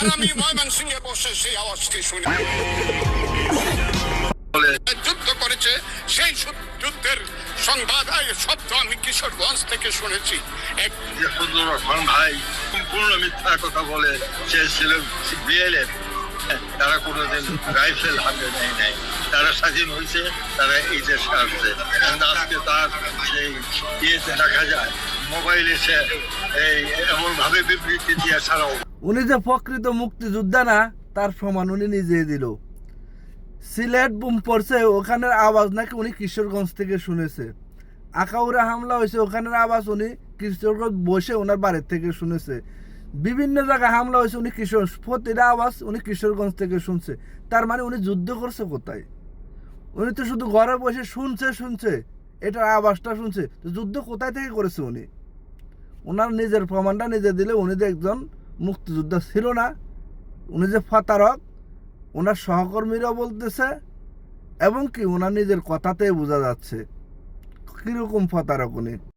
আর আমি ময়মনসিংহে বসে সেই আওয়াজটি শুনি। যুদ্ধ করেছে সেই যুদ্ধের সংবাদ শব্দ আমি কিশোরগঞ্জ থেকে শুনেছি। রহমান ভাই সম্পূর্ণ মিথ্যা কথা বলে চেয়েছিল বিএলএফ, তারা কোনোদিন রাইফেল হাতে নেয় নাই, তারা স্বাধীন হয়েছে, তারা এই দেশে আসছে। আজকে তার সেই ইয়েতে দেখা যায় মোবাইলে সে এমন ভাবে বিবৃতি দিয়ে ছাড়াও। উনি যে প্রকৃত মুক্তিযোদ্ধা না তার প্রমাণ উনি নিজে দিল। সিলেট বুম পড়ছে, ওখানের আওয়াজ নাকি উনি কিশোরগঞ্জ থেকে শুনেছে। আখাউড়া হামলা হয়েছে, ওখানের আওয়াজ উনি কিশোরগঞ্জ বসে ওনার বাড়ির থেকে শুনেছে। বিভিন্ন জায়গায় হামলা হয়েছে, উনি প্রতিটা আওয়াজ উনি কিশোরগঞ্জ থেকে শুনছে। তার মানে উনি যুদ্ধ করছে কোথায়? উনি তো শুধু ঘরে বসে শুনছে এটার আওয়াজটা শুনছে। তো যুদ্ধ কোথায় থেকে করেছে উনি? ওনার নিজের প্রমাণটা নিজে দিলে উনি যে একজন মুক্তিযোদ্ধা ছিল না, উনি যে প্রতারক ওনার সহকর্মীরাও বলতেছে, এবং কি ওনার নিজের কথাতেই বোঝা যাচ্ছে কিরকম প্রতারক উনি।